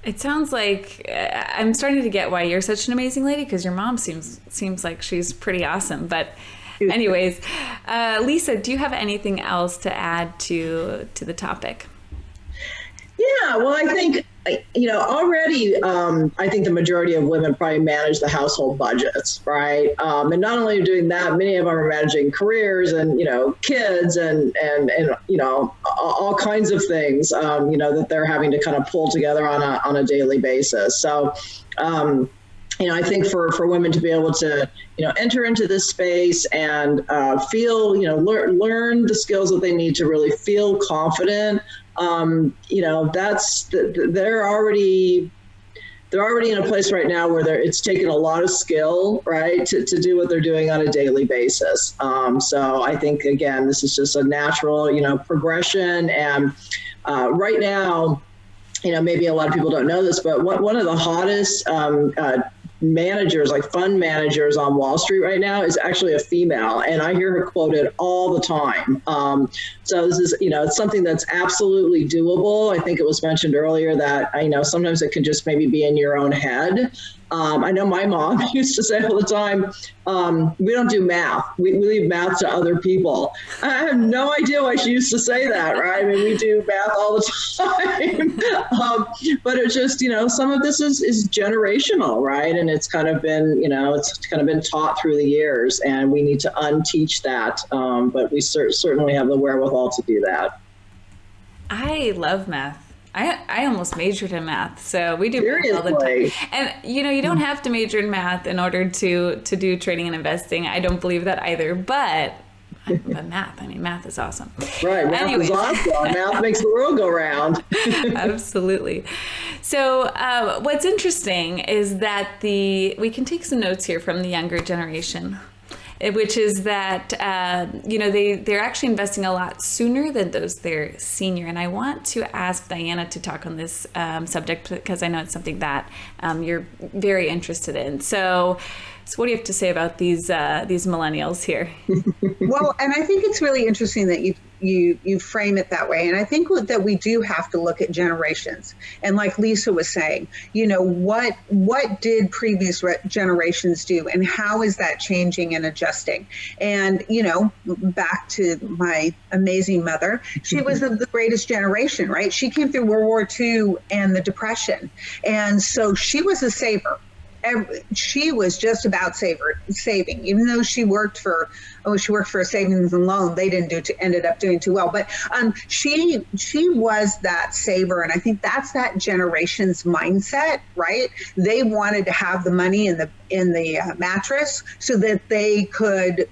It sounds like I'm starting to get why you're such an amazing lady, because your mom seems like she's pretty awesome. But anyways, Lisa, do you have anything else to add to the topic? Yeah, well, I think, already, I think the majority of women probably manage the household budgets, right? And not only doing that, many of them are managing careers and, kids and all kinds of things, that they're having to kind of pull together on a daily basis. So, I think for women to be able to, enter into this space and feel, learn the skills that they need to really feel confident. They're already in a place right now where it's taken a lot of skill, right, to do what they're doing on a daily basis. So I think, again, this is just a natural, progression. And right now, maybe a lot of people don't know this, but one of the hottest managers, like fund managers on Wall Street right now, is actually a female, and I hear her quoted all the time. So this is, it's something that's absolutely doable. I think it was mentioned earlier that, sometimes it can just maybe be in your own head. I know my mom used to say all the time, we don't do math. We leave math to other people. I have no idea why she used to say that, right? I mean, we do math all the time. But it's just, some of this is generational, right? And it's kind of been, been taught through the years, and we need to unteach that. But we certainly have the wherewithal to do that. I love math. I almost majored in math, so we do math all the time. And you don't have to major in math in order to do trading and investing. I don't believe that either, but math is awesome. Right, math is awesome. Math makes the world go round. Absolutely. So what's interesting is that we can take some notes here from the younger generation, which is that, they're actually investing a lot sooner than those they're senior. And I want to ask Diana to talk on this subject, because I know it's something that you're very interested in. So what do you have to say about these millennials here? Well, and I think it's really interesting that you frame it that way. And I think that we do have to look at generations. And like Lisa was saying, what did previous generations do, and how is that changing and adjusting? And, back to my amazing mother, she was of the greatest generation, right? She came through World War II and the Depression. And so she was a saver. She was just about saving, even though she worked for a savings and loan. They ended up doing too well, but she was that saver, and I think that's that generation's mindset, right? They wanted to have the money in the mattress so that they could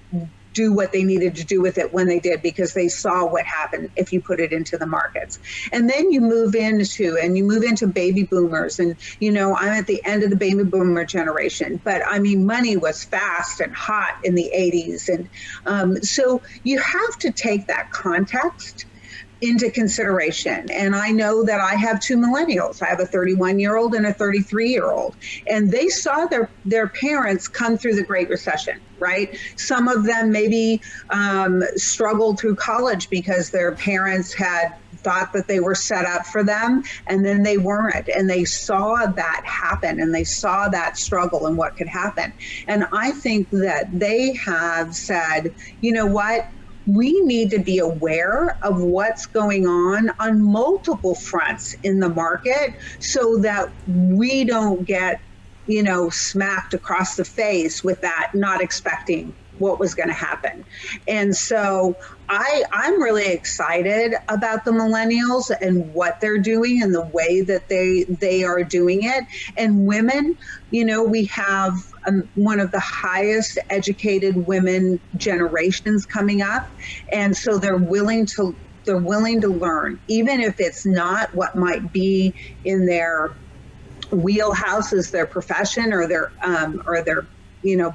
do what they needed to do with it when they did, because they saw what happened if you put it into the markets. And then you move into baby boomers, and I'm at the end of the baby boomer generation, but I mean, money was fast and hot in the 80s. And so you have to take that context into consideration. And I know that I have two millennials. I have a 31-year-old and a 33-year-old, and they saw their parents come through the Great Recession, right? Some of them maybe struggled through college because their parents had thought that they were set up for them, and then they weren't. And they saw that happen, and they saw that struggle and what could happen. And I think that they have said, you know what? We need to be aware of what's going on multiple fronts in the market, so that we don't get, smacked across the face with that, not expecting what was going to happen. And so I'm really excited about the millennials and what they're doing and the way that they are doing it. And women, we have one of the highest educated women generations coming up. And so they're willing to learn, even if it's not what might be in their wheelhouse as their profession or their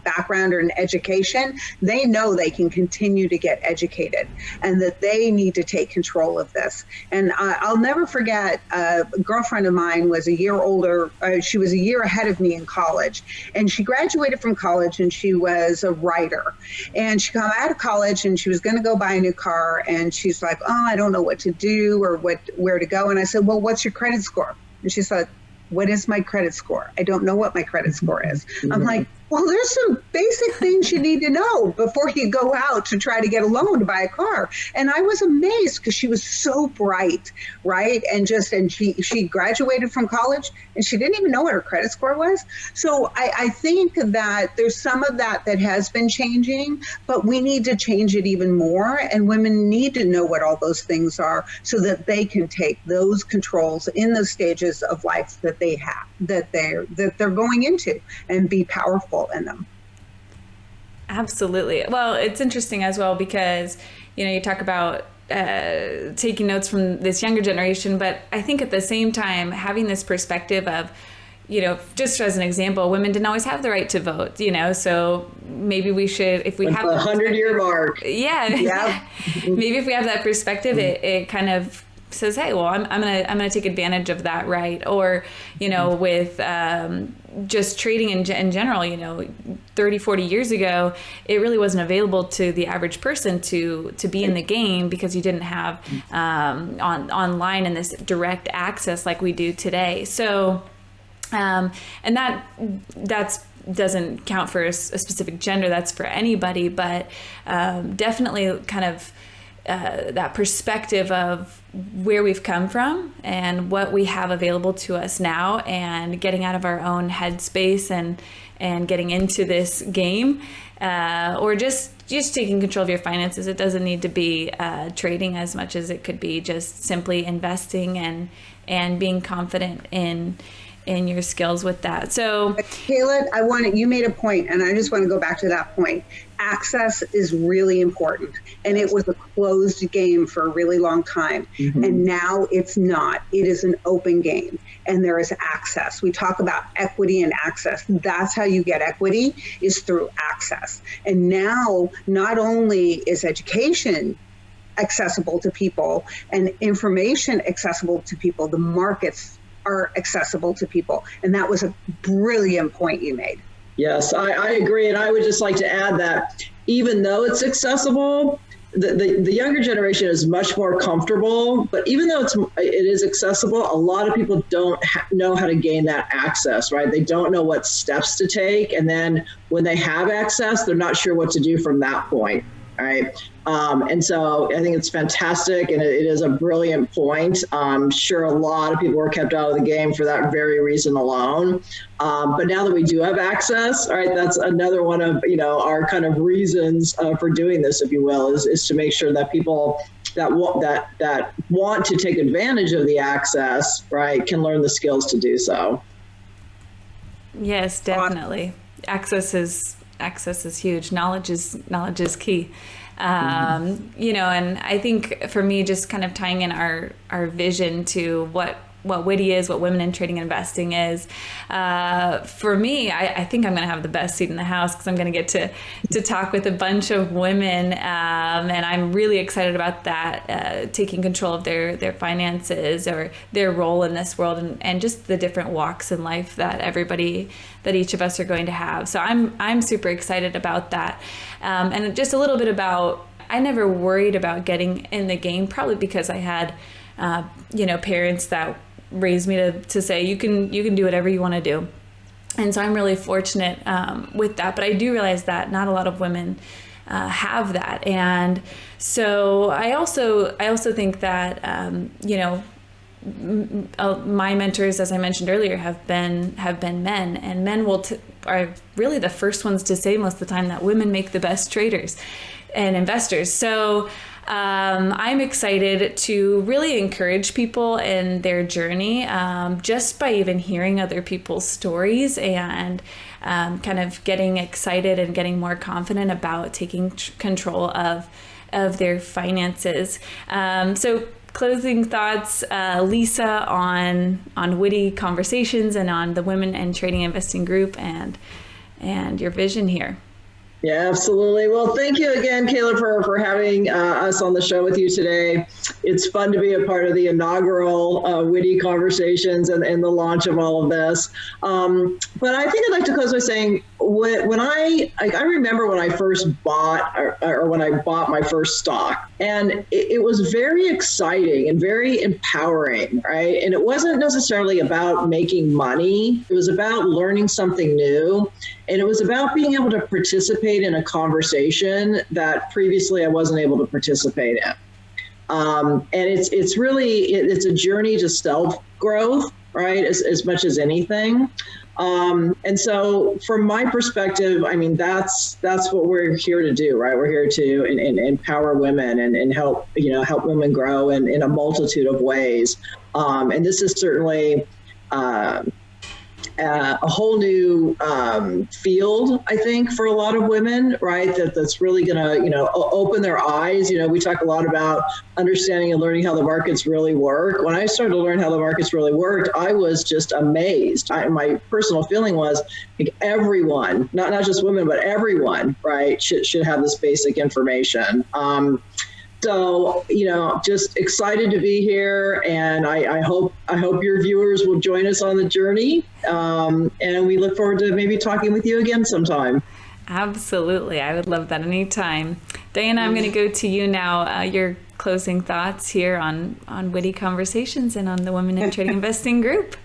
background or an education. They know they can continue to get educated, and that they need to take control of this. And I'll never forget, a girlfriend of mine was a year older. She was a year ahead of me in college, and she graduated from college, and she was a writer. And she got out of college, and she was going to go buy a new car, and she's like, oh, I don't know what to do or where to go. And I said, well, what's your credit score? And she said, what is my credit score? I don't know what my credit score is. I'm like, well, there's some basic things you need to know before you go out to try to get a loan to buy a car. And I was amazed because she was so bright, right? And she graduated from college and she didn't even know what her credit score was. So I think that there's some of that has been changing, but we need to change it even more. And women need to know what all those things are so that they can take those controls in the stages of life that they have, that they're going into, and be powerful in them. Absolutely. Well, it's interesting as well because, you talk about taking notes from this younger generation, but I think at the same time, having this perspective of, just as an example, women didn't always have the right to vote, so maybe we should, if we have the 100-year mark. Yeah. Maybe if we have that perspective, it kind of says, hey, well, I'm gonna take advantage of that, right? Or, with just trading in general, 30, 40 years ago, it really wasn't available to the average person to be in the game because you didn't have online and this direct access like we do today. So, and that's doesn't count for a specific gender, that's for anybody, but definitely kind of that perspective of where we've come from and what we have available to us now, and getting out of our own headspace and getting into this game, or just taking control of your finances. It doesn't need to be trading as much as it could be just simply investing and being confident in your skills with that. So Kayla, you made a point, and I just want to go back to that point. Access is really important, and it was a closed game for a really long time. And now it's not. It is an open game, and there is access. We talk about equity and access. That's how you get equity, is through access. And now not only is education accessible to people and information accessible to people, the markets are accessible to people. And that was a brilliant point you made. Yes, I agree. And I would just like to add that even though it's accessible, the younger generation is much more comfortable. But even though it is accessible, a lot of people don't know how to gain that access, right? They don't know what steps to take. And then when they have access, they're not sure what to do from that point. Right. And so I think it's fantastic, and it is a brilliant point. I'm sure a lot of people were kept out of the game for that very reason alone. But now that we do have access, all right, that's another one of, our kind of reasons for doing this, if you will, is to make sure that people that want to take advantage of the access, right, can learn the skills to do so. Yes, definitely. Access is huge. Knowledge is key. And I think for me, just kind of tying in our vision to what WITI is, what Women in Trading and Investing is, for me, I think I'm going to have the best seat in the house because I'm going to get to talk with a bunch of women, and I'm really excited about that, taking control of their finances or their role in this world, and just the different walks in life that each of us are going to have. So I'm super excited about that, and just a little bit about, I never worried about getting in the game, probably because I had parents that raised me to say you can do whatever you want to do. And so I'm really fortunate with that, but I do realize that not a lot of women have that. And so I also think that my mentors, as I mentioned earlier, have been men, and men are really the first ones to say most of the time that women make the best traders and investors. So I'm excited to really encourage people in their journey, just by even hearing other people's stories, and kind of getting excited and getting more confident about taking control of their finances. So closing thoughts, Lisa, on WITI conversations and on the Women in Trading and Investing group and your vision here. Yeah, absolutely. Well, thank you again, Kayla, for having us on the show with you today. It's fun to be a part of the inaugural WITI conversations and the launch of all of this. But I think I'd like to close by saying when I remember when I first bought or when I bought my first stock, and it was very exciting and very empowering, right? And it wasn't necessarily about making money. It was about learning something new. And it was about being able to participate in a conversation that previously I wasn't able to participate in. And it's really a journey to self-growth, right, as much as anything. And so from my perspective, I mean, that's what we're here to do, right? We're here to empower women and help women grow in a multitude of ways. And this is certainly a whole new field, I think, for a lot of women, right? That's really going to, open their eyes. We talk a lot about understanding and learning how the markets really work. When I started to learn how the markets really worked, I was just amazed. My personal feeling was like everyone, not just women, but everyone, right, should have this basic information. So, just excited to be here, and I hope your viewers will join us on the journey, and we look forward to maybe talking with you again sometime. Absolutely. I would love that anytime. Diana, I'm going to go to you now. Your closing thoughts here on WITI Conversations and on the Women in Trading Investing group.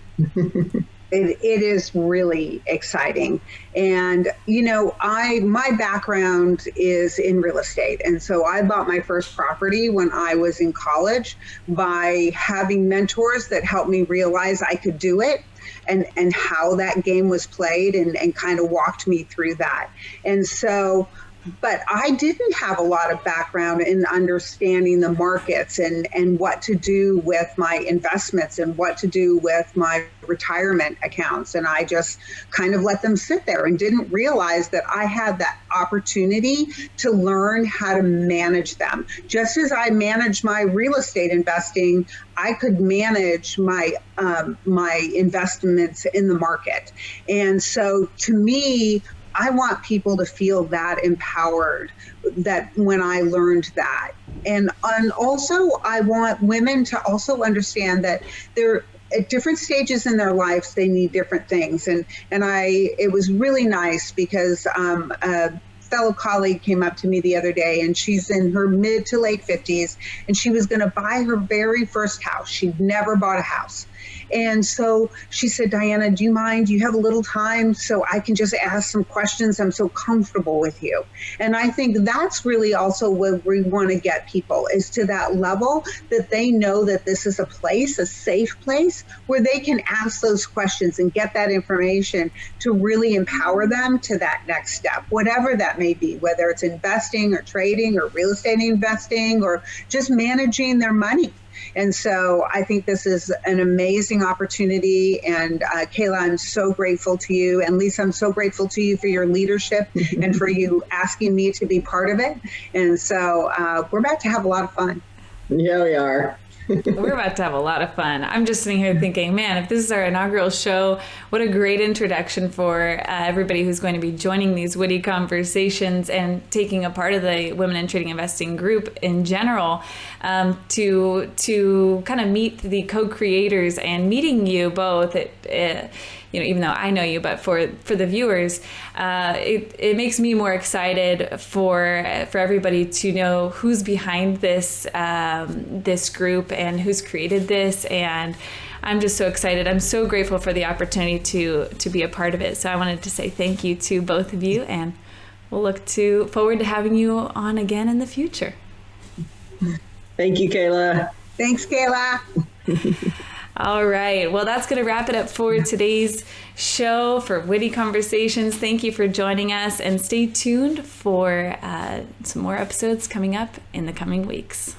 It is really exciting. And, my background is in real estate. And so I bought my first property when I was in college by having mentors that helped me realize I could do it and how that game was played and kind of walked me through that. And so, but I didn't have a lot of background in understanding the markets and what to do with my investments and what to do with my retirement accounts. And I just kind of let them sit there and didn't realize that I had that opportunity to learn how to manage them. Just as I managed my real estate investing, I could manage my my investments in the market. And so to me, I want people to feel that empowered, that when I learned that. And also I want women to also understand that they're at different stages in their lives, they need different things. And it was really nice because a fellow colleague came up to me the other day, and she's in her mid to late 50s, and she was going to buy her very first house. She'd never bought a house. And so she said, Diana, do you mind? Do you have a little time so I can just ask some questions? I'm so comfortable with you. And I think that's really also what we want to get people, is to that level that they know that this is a place, a safe place where they can ask those questions and get that information to really empower them to that next step, whatever that may be, whether it's investing or trading or real estate investing or just managing their money. And so I think this is an amazing opportunity. And Kayla, I'm so grateful to you. And Lisa, I'm so grateful to you for your leadership and for you asking me to be part of it. And so we're about to have a lot of fun. Yeah, we are. We're about to have a lot of fun. I'm just sitting here thinking, man, if this is our inaugural show, what a great introduction for everybody who's going to be joining these WITI conversations and taking a part of the Women in Trading Investing group in general, to kind of meet the co-creators and meeting you both. Even though I know you, but for the viewers, it makes me more excited for everybody to know who's behind this this group and who's created this. And I'm just so excited. I'm so grateful for the opportunity to be a part of it. So I wanted to say thank you to both of you, and we'll look forward to having you on again in the future. Thank you, Kayla. Thanks, Kayla. All right. Well, that's going to wrap it up for today's show for WITI Conversations. Thank you for joining us, and stay tuned for some more episodes coming up in the coming weeks.